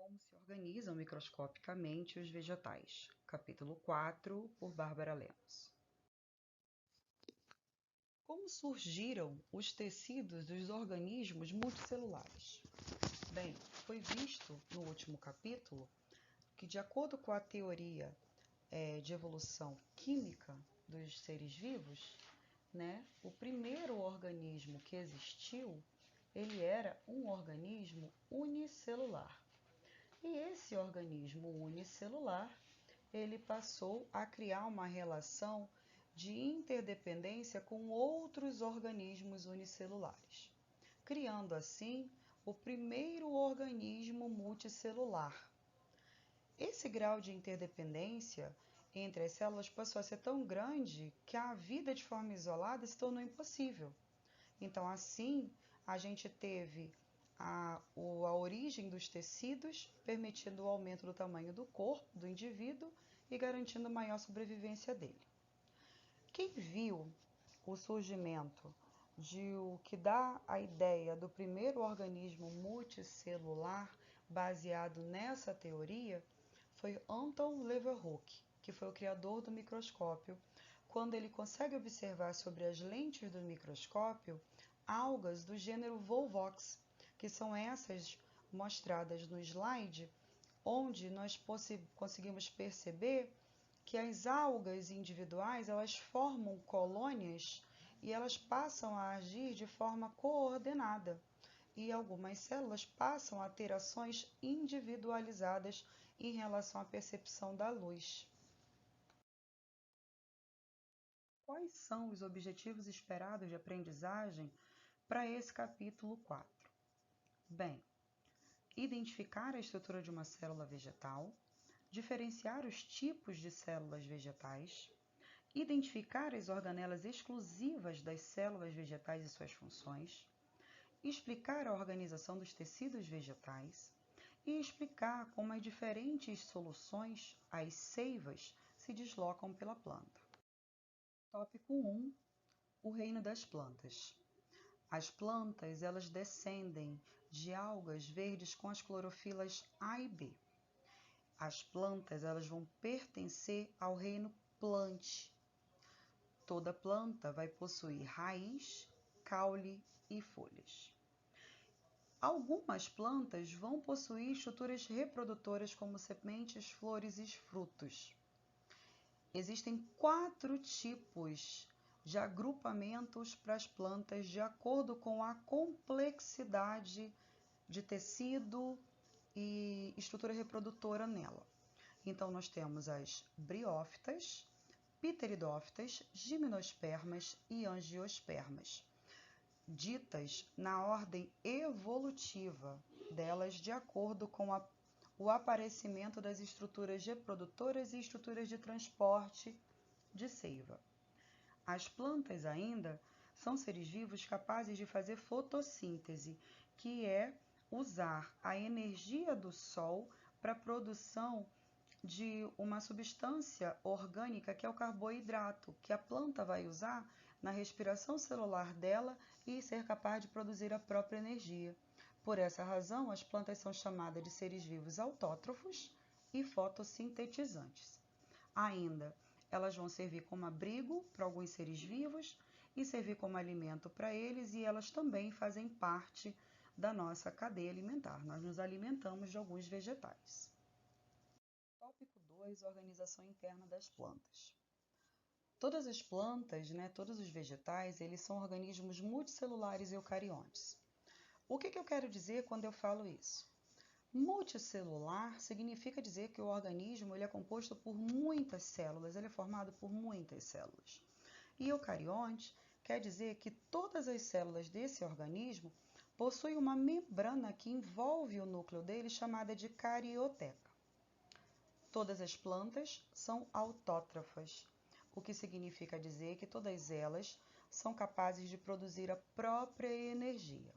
Como se organizam microscopicamente os vegetais. Capítulo 4, por Bárbara Lemos. Como surgiram os tecidos dos organismos multicelulares? Bem, foi visto no último capítulo que, de acordo com a teoria de evolução química dos seres vivos, o primeiro organismo que existiu, ele era um organismo unicelular. E esse organismo unicelular, ele passou a criar uma relação de interdependência com outros organismos unicelulares, criando assim o primeiro organismo multicelular. Esse grau de interdependência entre as células passou a ser tão grande que a vida de forma isolada se tornou impossível. Então, assim, a gente teve a origem dos tecidos, permitindo o aumento do tamanho do corpo do indivíduo e garantindo maior sobrevivência dele. Quem viu o surgimento de o que dá a ideia do primeiro organismo multicelular baseado nessa teoria foi Anton Leeuwenhoek, que foi o criador do microscópio, quando ele consegue observar sobre as lentes do microscópio algas do gênero Volvox, que são essas mostradas no slide, onde nós conseguimos perceber que as algas individuais elas formam colônias e elas passam a agir de forma coordenada. E algumas células passam a ter ações individualizadas em relação à percepção da luz. Quais são os objetivos esperados de aprendizagem para esse capítulo 4? Bem, identificar a estrutura de uma célula vegetal, diferenciar os tipos de células vegetais, identificar as organelas exclusivas das células vegetais e suas funções, explicar a organização dos tecidos vegetais e explicar como as diferentes soluções, as seivas, se deslocam pela planta. Tópico 1. O reino das plantas. As plantas, elas descendem de algas verdes com as clorofilas A e B. As plantas, elas vão pertencer ao reino plante. Toda planta vai possuir raiz, caule e folhas. Algumas plantas vão possuir estruturas reprodutoras como sementes, flores e frutos. Existem 4 tipos de agrupamentos para as plantas de acordo com a complexidade de tecido e estrutura reprodutora nela. Então, nós temos as briófitas, pteridófitas, gimnospermas e angiospermas, ditas na ordem evolutiva delas de acordo com o aparecimento das estruturas reprodutoras e estruturas de transporte de seiva. As plantas ainda são seres vivos capazes de fazer fotossíntese, que é usar a energia do sol para a produção de uma substância orgânica que é o carboidrato, que a planta vai usar na respiração celular dela e ser capaz de produzir a própria energia. Por essa razão, as plantas são chamadas de seres vivos autótrofos e fotossintetizantes. Ainda, elas vão servir como abrigo para alguns seres vivos e servir como alimento para eles, e elas também fazem parte da nossa cadeia alimentar. Nós nos alimentamos de alguns vegetais. Tópico 2. Organização interna das plantas. Todas as plantas, todos os vegetais, eles são organismos multicelulares eucariontes. O que eu quero dizer quando eu falo isso? Multicelular significa dizer que o organismo ele é composto por muitas células, ele é formado por muitas células. E eucarionte quer dizer que todas as células desse organismo possuem uma membrana que envolve o núcleo dele, chamada de carioteca. Todas as plantas são autótrofas, o que significa dizer que todas elas são capazes de produzir a própria energia.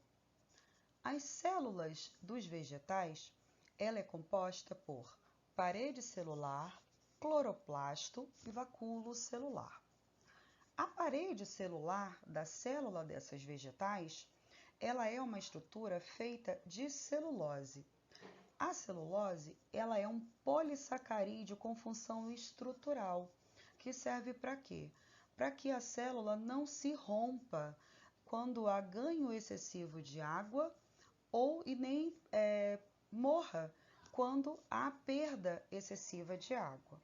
As células dos vegetais, ela é composta por parede celular, cloroplasto e vacúolo celular. A parede celular da célula dessas vegetais, ela é uma estrutura feita de celulose. A celulose, ela é um polissacarídeo com função estrutural, que serve para quê? Para que a célula não se rompa quando há ganho excessivo de água ou e nem morra quando há perda excessiva de água.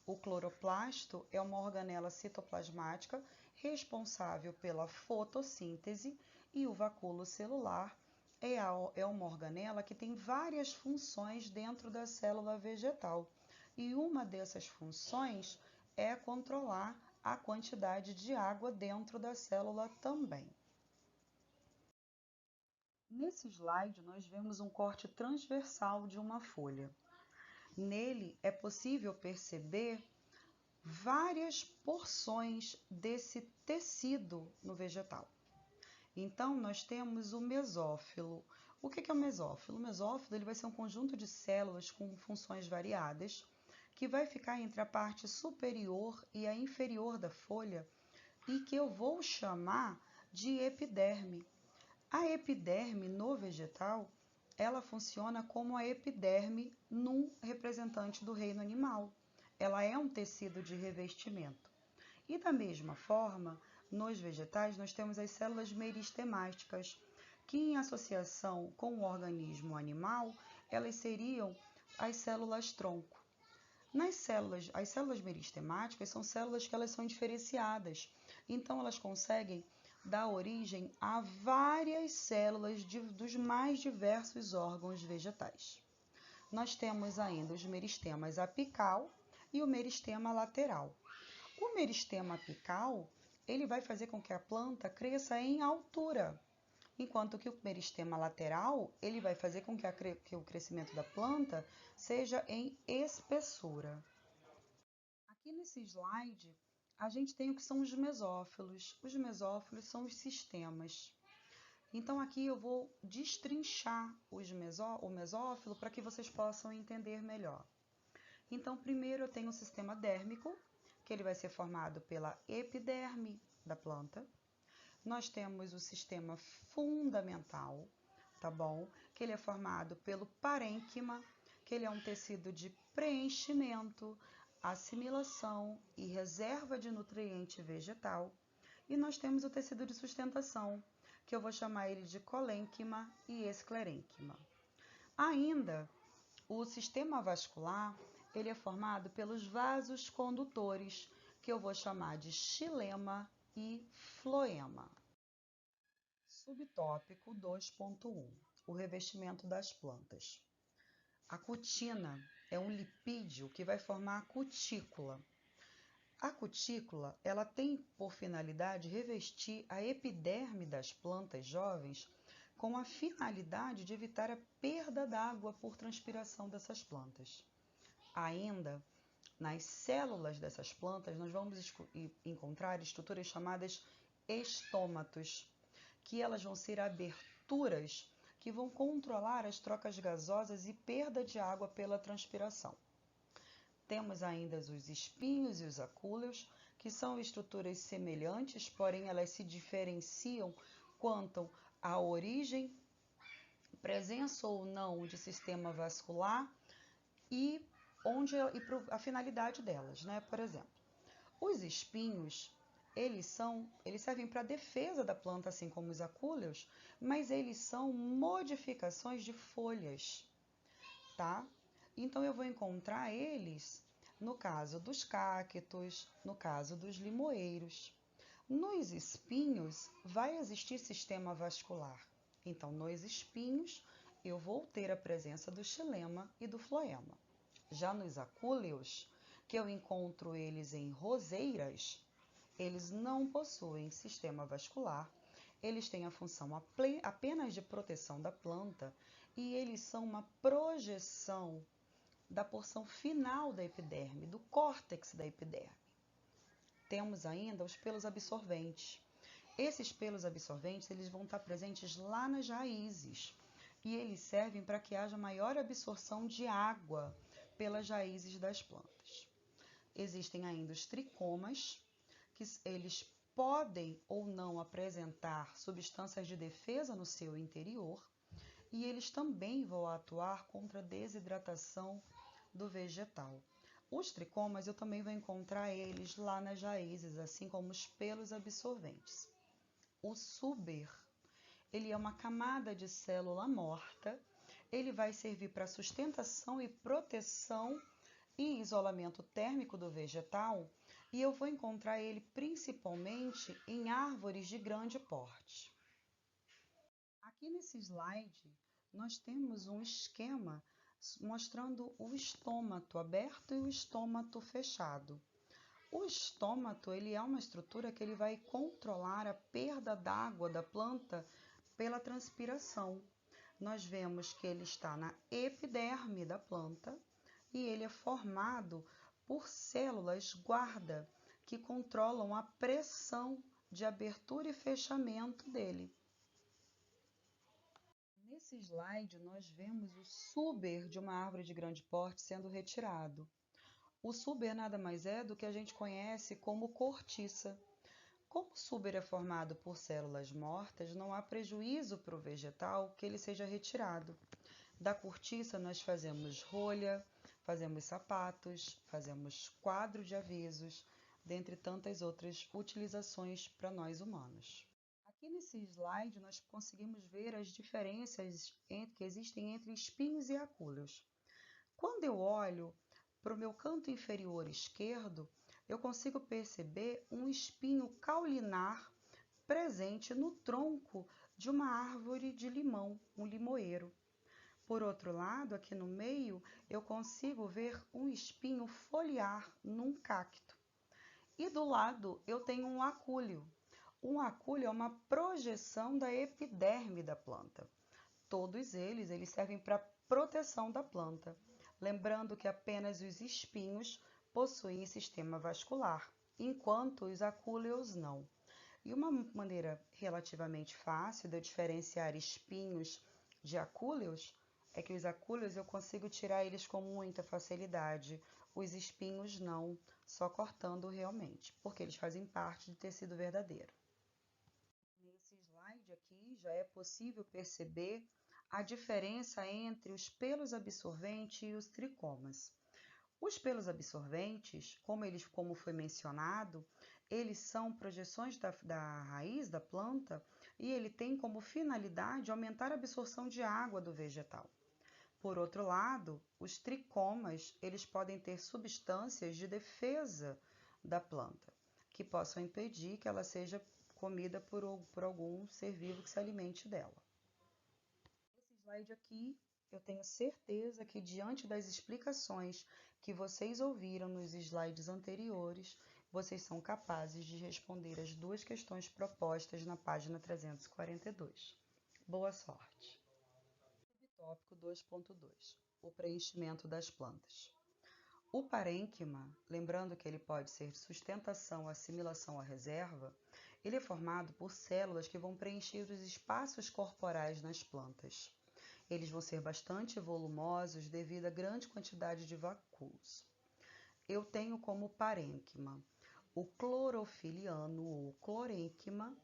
O cloroplasto é uma organela citoplasmática responsável pela fotossíntese e o vacúolo celular é uma organela que tem várias funções dentro da célula vegetal. E uma dessas funções é controlar a quantidade de água dentro da célula também. Nesse slide, nós vemos um corte transversal de uma folha. Nele é possível perceber várias porções desse tecido no vegetal. Então, nós temos o mesófilo. O que é o mesófilo? O mesófilo ele vai ser um conjunto de células com funções variadas que vai ficar entre a parte superior e a inferior da folha e que eu vou chamar de epiderme. A epiderme no vegetal, ela funciona como a epiderme num representante do reino animal. Ela é um tecido de revestimento. E da mesma forma, nos vegetais, nós temos as células meristemáticas, que em associação com o organismo animal, elas seriam as células tronco. As células meristemáticas são células que elas são diferenciadas, então elas conseguem dar origem a várias células dos mais diversos órgãos vegetais. Nós temos ainda os meristemas apical e o meristema lateral. O meristema apical, ele vai fazer com que a planta cresça em altura, enquanto que o meristema lateral, ele vai fazer com que o crescimento da planta seja em espessura. Aqui nesse slide, a gente tem o que são os mesófilos. Os mesófilos são os sistemas. Então, aqui eu vou destrinchar o mesófilo para que vocês possam entender melhor. Então, primeiro eu tenho o sistema dérmico, que ele vai ser formado pela epiderme da planta. Nós temos o sistema fundamental, tá bom? Que ele é formado pelo parênquima, que ele é um tecido de preenchimento, assimilação e reserva de nutriente vegetal. E nós temos o tecido de sustentação, que eu vou chamar ele de colênquima e esclerênquima. Ainda, o sistema vascular, ele é formado pelos vasos condutores, que eu vou chamar de xilema e floema. Subtópico 2.1, o revestimento das plantas. A cutina é um lipídio que vai formar a cutícula. A cutícula, ela tem por finalidade revestir a epiderme das plantas jovens com a finalidade de evitar a perda d'água por transpiração dessas plantas. Ainda, nas células dessas plantas, nós vamos encontrar estruturas chamadas estômatos, que elas vão ser aberturas que vão controlar as trocas gasosas e perda de água pela transpiração. Temos ainda os espinhos e os acúleos, que são estruturas semelhantes, porém elas se diferenciam quanto à origem, presença ou não de sistema vascular e a finalidade delas, né? Por exemplo, os espinhos, eles servem para a defesa da planta, assim como os acúleos, mas eles são modificações de folhas, tá? Então, eu vou encontrar eles no caso dos cactos, no caso dos limoeiros. Nos espinhos, vai existir sistema vascular. Então, nos espinhos, eu vou ter a presença do xilema e do floema. Já nos acúleos, que eu encontro eles em roseiras, eles não possuem sistema vascular, eles têm a função apenas de proteção da planta e eles são uma projeção da porção final da epiderme, do córtex da epiderme. Temos ainda os pelos absorventes. Esses pelos absorventes eles vão estar presentes lá nas raízes e eles servem para que haja maior absorção de água pelas raízes das plantas. Existem ainda os tricomas, que eles podem ou não apresentar substâncias de defesa no seu interior, e eles também vão atuar contra a desidratação do vegetal. Os tricomas eu também vou encontrar eles lá nas raízes, assim como os pelos absorventes. O suber, ele é uma camada de célula morta, ele vai servir para sustentação e proteção e isolamento térmico do vegetal, e eu vou encontrar ele principalmente em árvores de grande porte. Aqui nesse slide, nós temos um esquema mostrando o estômato aberto e o estômato fechado. O estômato, ele é uma estrutura que ele vai controlar a perda d'água da planta pela transpiração. Nós vemos que ele está na epiderme da planta e ele é formado por células guarda que controlam a pressão de abertura e fechamento dele. Nesse slide, nós vemos o suber de uma árvore de grande porte sendo retirado. O suber nada mais é do que a gente conhece como cortiça. Como o suber é formado por células mortas, não há prejuízo para o vegetal que ele seja retirado. Da cortiça nós fazemos rolha, fazemos sapatos, fazemos quadro de avisos, dentre tantas outras utilizações para nós humanos. Aqui nesse slide nós conseguimos ver as diferenças que existem entre espinhos e acúleos. Quando eu olho para o meu canto inferior esquerdo, eu consigo perceber um espinho caulinar presente no tronco de uma árvore de limão, um limoeiro. Por outro lado, aqui no meio, eu consigo ver um espinho foliar num cacto. E do lado, eu tenho um acúleo. Um acúleo é uma projeção da epiderme da planta. Todos eles servem para proteção da planta. Lembrando que apenas os espinhos possuem sistema vascular, enquanto os acúleos não. E uma maneira relativamente fácil de eu diferenciar espinhos de acúleos é que os acúleos eu consigo tirar eles com muita facilidade, os espinhos não, só cortando realmente, porque eles fazem parte do tecido verdadeiro. Nesse slide aqui já é possível perceber a diferença entre os pelos absorventes e os tricomas. Os pelos absorventes, como foi mencionado, eles são projeções da raiz da planta e ele tem como finalidade aumentar a absorção de água do vegetal. Por outro lado, os tricomas, eles podem ter substâncias de defesa da planta, que possam impedir que ela seja comida por algum ser vivo que se alimente dela. Esse slide aqui, eu tenho certeza que diante das explicações que vocês ouviram nos slides anteriores, vocês são capazes de responder as duas questões propostas na página 342. Boa sorte! Tópico 2.2. O preenchimento das plantas. O parênquima, lembrando que ele pode ser sustentação, assimilação ou reserva, ele é formado por células que vão preencher os espaços corporais nas plantas. Eles vão ser bastante volumosos devido à grande quantidade de vacúolos. Eu tenho como parênquima o clorofiliano ou clorênquima,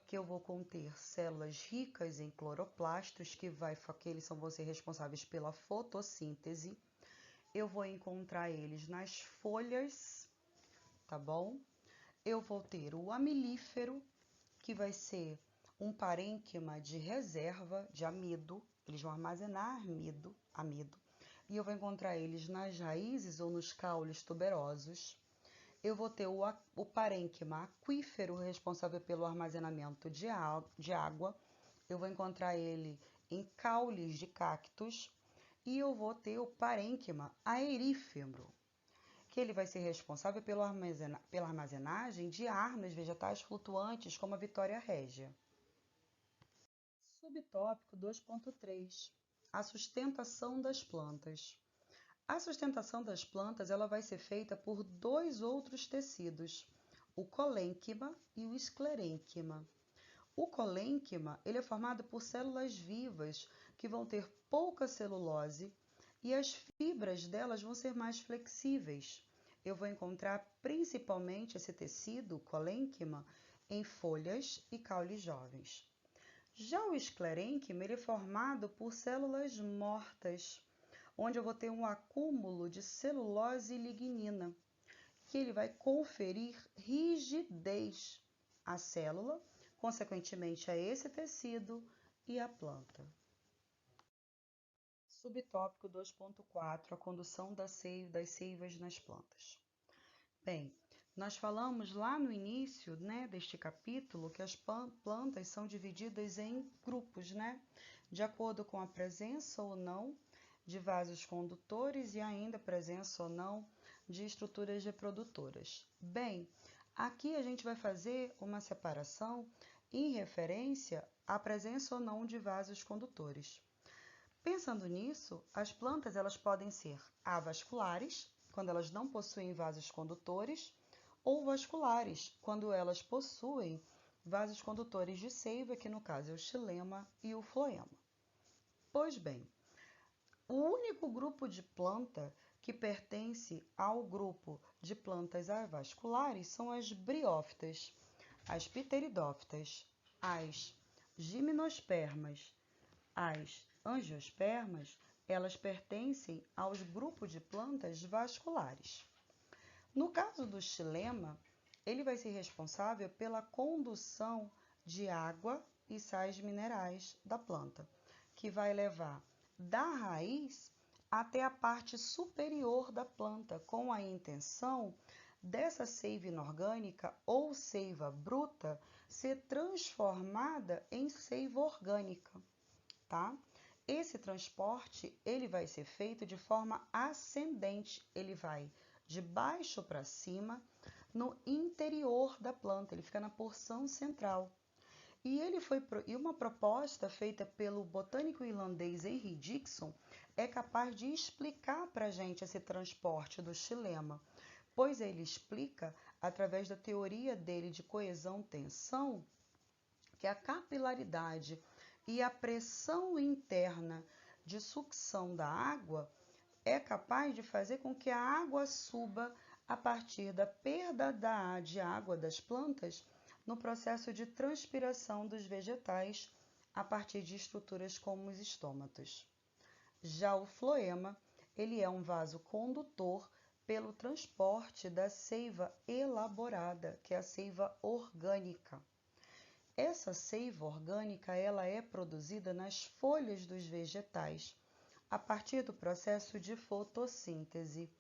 que eu vou conter células ricas em cloroplastos, que eles vão ser responsáveis pela fotossíntese. Eu vou encontrar eles nas folhas, tá bom? Eu vou ter o amilífero, que vai ser um parênquima de reserva de amido, eles vão armazenar amido, e eu vou encontrar eles nas raízes ou nos caules tuberosos. Eu vou ter o parênquima aquífero, responsável pelo armazenamento de água. Eu vou encontrar ele em caules de cactos. E eu vou ter o parênquima aerífero, que ele vai ser responsável pela armazenagem de ar nos vegetais flutuantes, como a Vitória régia. Subtópico 2.3. A sustentação das plantas. A sustentação das plantas ela vai ser feita por dois outros tecidos, o colênquima e o esclerênquima. O colênquima ele é formado por células vivas que vão ter pouca celulose e as fibras delas vão ser mais flexíveis. Eu vou encontrar principalmente esse tecido, colênquima, em folhas e caules jovens. Já o esclerênquima, ele é formado por células mortas, onde eu vou ter um acúmulo de celulose e lignina, que ele vai conferir rigidez à célula, consequentemente a esse tecido e à planta. Subtópico 2.4, a condução das seivas nas plantas. Bem, nós falamos lá no início, deste capítulo que as plantas são divididas em grupos, de acordo com a presença ou não de vasos condutores e ainda presença ou não de estruturas reprodutoras. Bem, aqui a gente vai fazer uma separação em referência à presença ou não de vasos condutores. Pensando nisso, as plantas elas podem ser avasculares, quando elas não possuem vasos condutores, ou vasculares, quando elas possuem vasos condutores de seiva, que no caso é o xilema e o floema. Pois bem, o único grupo de planta que pertence ao grupo de plantas avasculares são as briófitas, as pteridófitas, as gimnospermas, as angiospermas, elas pertencem aos grupos de plantas vasculares. No caso do xilema, ele vai ser responsável pela condução de água e sais minerais da planta, que vai levar da raiz até a parte superior da planta, com a intenção dessa seiva inorgânica ou seiva bruta ser transformada em seiva orgânica, tá? Esse transporte, ele vai ser feito de forma ascendente, ele vai de baixo para cima no interior da planta, ele fica na porção central. E uma proposta feita pelo botânico irlandês Henry Dixon é capaz de explicar para a gente esse transporte do xilema, pois ele explica, através da teoria dele de coesão-tensão, que a capilaridade e a pressão interna de sucção da água é capaz de fazer com que a água suba a partir da perda de água das plantas no processo de transpiração dos vegetais a partir de estruturas como os estômatos. Já o floema, ele é um vaso condutor pelo transporte da seiva elaborada, que é a seiva orgânica. Essa seiva orgânica ela é produzida nas folhas dos vegetais, a partir do processo de fotossíntese.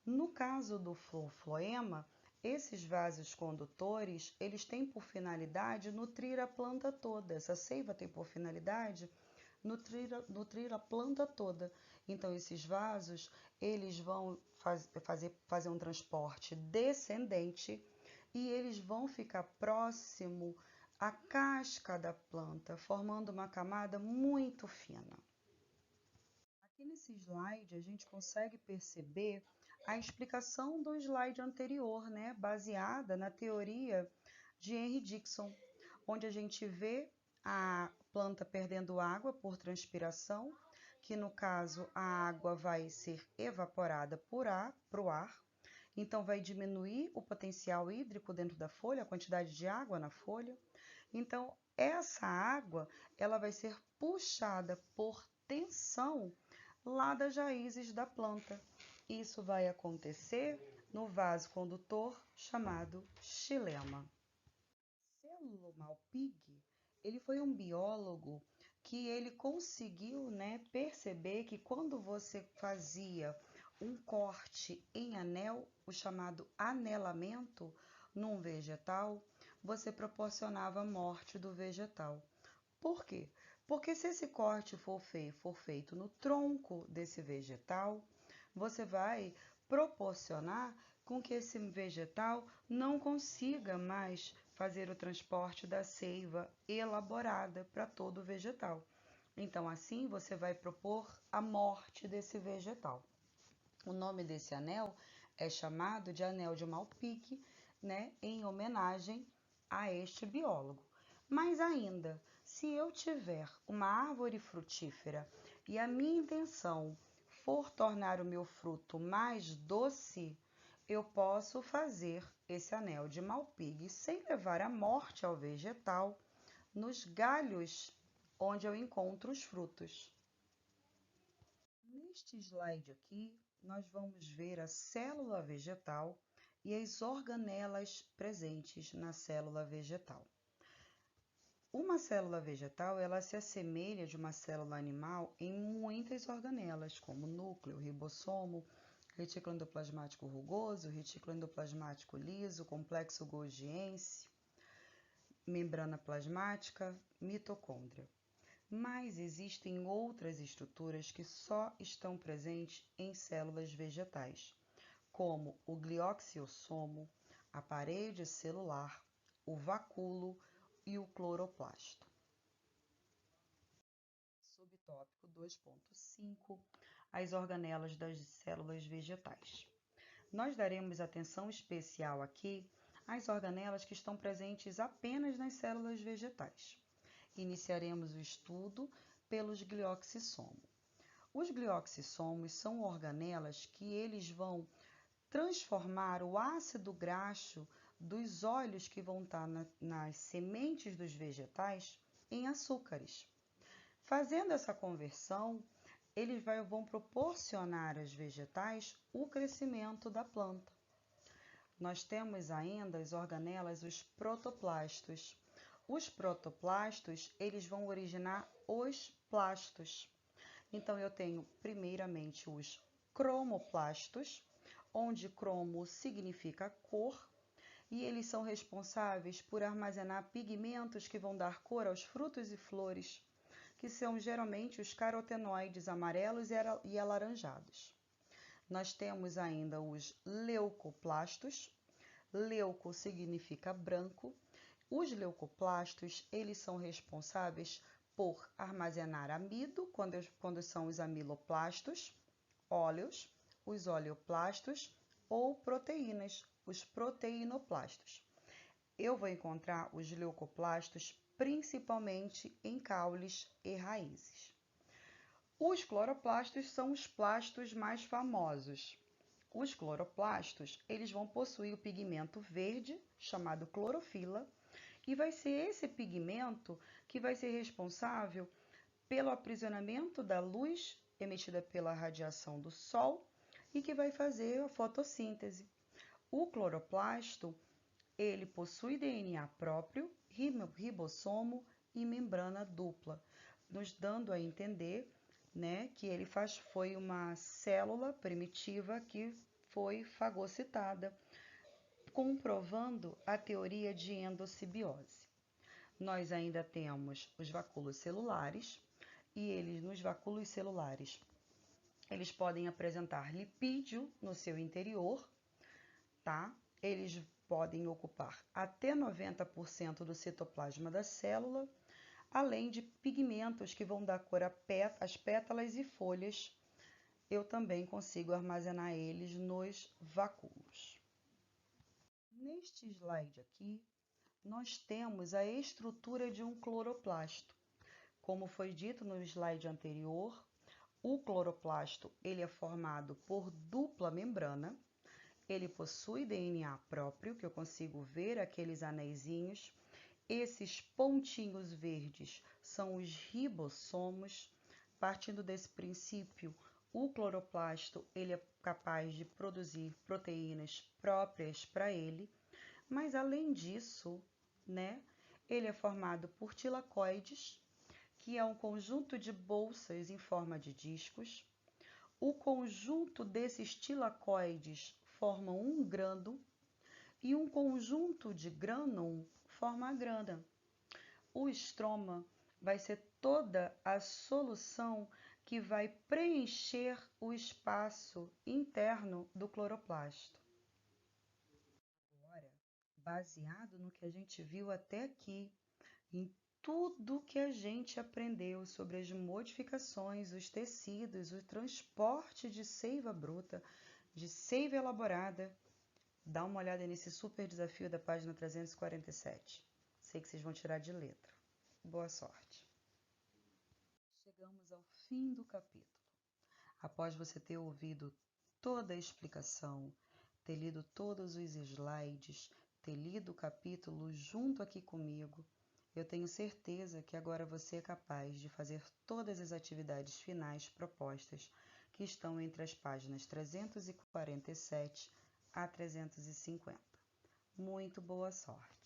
No caso do floema, esses vasos condutores, eles têm por finalidade nutrir a planta toda. Essa seiva tem por finalidade nutrir a planta toda. Então, esses vasos, eles vão fazer um transporte descendente e eles vão ficar próximo à casca da planta, formando uma camada muito fina. Aqui nesse slide, a gente consegue perceber a explicação do slide anterior, baseada na teoria de Henry Dixon, onde a gente vê a planta perdendo água por transpiração, que no caso a água vai ser evaporada para o ar, então vai diminuir o potencial hídrico dentro da folha, a quantidade de água na folha. Então essa água ela vai ser puxada por tensão lá das raízes da planta. Isso vai acontecer no vaso condutor chamado xilema. Célula Malpighi, ele foi um biólogo que ele conseguiu, perceber que quando você fazia um corte em anel, o chamado anelamento, num vegetal, você proporcionava a morte do vegetal. Por quê? Porque se esse corte for feito no tronco desse vegetal, você vai proporcionar com que esse vegetal não consiga mais fazer o transporte da seiva elaborada para todo o vegetal. Então, assim, você vai propor a morte desse vegetal. O nome desse anel é chamado de anel de Malpighi, em homenagem a este biólogo. Mas ainda, se eu tiver uma árvore frutífera e a minha intenção for tornar o meu fruto mais doce, eu posso fazer esse anel de Malpighi sem levar à morte ao vegetal, nos galhos onde eu encontro os frutos. Neste slide aqui, nós vamos ver a célula vegetal e as organelas presentes na célula vegetal. Uma célula vegetal, ela se assemelha de uma célula animal em muitas organelas, como núcleo, ribossomo, retículo endoplasmático rugoso, retículo endoplasmático liso, complexo golgiense, membrana plasmática, mitocôndria. Mas existem outras estruturas que só estão presentes em células vegetais, como o glioxiosomo, a parede celular, o vacúolo e o cloroplasto. Subtópico 2.5, as organelas das células vegetais. Nós daremos atenção especial aqui às organelas que estão presentes apenas nas células vegetais. Iniciaremos o estudo pelos glioxissomos. Os glioxissomos são organelas que eles vão transformar o ácido graxo dos óleos que vão estar nas sementes dos vegetais em açúcares. Fazendo essa conversão, eles vão proporcionar aos vegetais o crescimento da planta. Nós temos ainda as organelas, os protoplastos. Os protoplastos, eles vão originar os plastos. Então, eu tenho primeiramente os cromoplastos, onde cromo significa cor, e eles são responsáveis por armazenar pigmentos que vão dar cor aos frutos e flores, que são geralmente os carotenoides amarelos e alaranjados. Nós temos ainda os leucoplastos. Leuco significa branco. Os leucoplastos, eles são responsáveis por armazenar amido, quando são os amiloplastos, óleos, os oleoplastos ou proteínas, os proteinoplastos. Eu vou encontrar os leucoplastos principalmente em caules e raízes. Os cloroplastos são os plastos mais famosos. Os cloroplastos, eles vão possuir o pigmento verde, chamado clorofila, e vai ser esse pigmento que vai ser responsável pelo aprisionamento da luz emitida pela radiação do sol e que vai fazer a fotossíntese. O cloroplasto, ele possui DNA próprio, ribossomo e membrana dupla, nos dando a entender, né, que ele foi uma célula primitiva que foi fagocitada, comprovando a teoria de endossimbiose. Nós ainda temos os vacúolos celulares, e eles, nos vacúolos celulares, eles podem apresentar lipídio no seu interior, tá? Eles podem ocupar até 90% do citoplasma da célula, além de pigmentos que vão dar cor às pétalas e folhas. Eu também consigo armazenar eles nos vacúolos. Neste slide aqui, nós temos a estrutura de um cloroplasto. Como foi dito no slide anterior, o cloroplasto ele é formado por dupla membrana. Ele possui DNA próprio, que eu consigo ver aqueles anéisinhos. Esses pontinhos verdes são os ribossomos. Partindo desse princípio, o cloroplasto ele é capaz de produzir proteínas próprias para ele, mas além disso, né, ele é formado por tilacoides, que é um conjunto de bolsas em forma de discos. O conjunto desses tilacoides forma um grânulo e um conjunto de grânum forma a grana. O estroma vai ser toda a solução que vai preencher o espaço interno do cloroplasto. Agora, baseado no que a gente viu até aqui, em tudo que a gente aprendeu sobre as modificações, os tecidos, o transporte de seiva bruta, de seiva elaborada, dá uma olhada nesse super desafio da página 347. Sei que vocês vão tirar de letra. Boa sorte! Chegamos ao fim do capítulo. Após você ter ouvido toda a explicação, ter lido todos os slides, ter lido o capítulo junto aqui comigo, Eu tenho certeza que agora você é capaz de fazer todas as atividades finais propostas que estão entre as páginas 347 a 350. Muito boa sorte!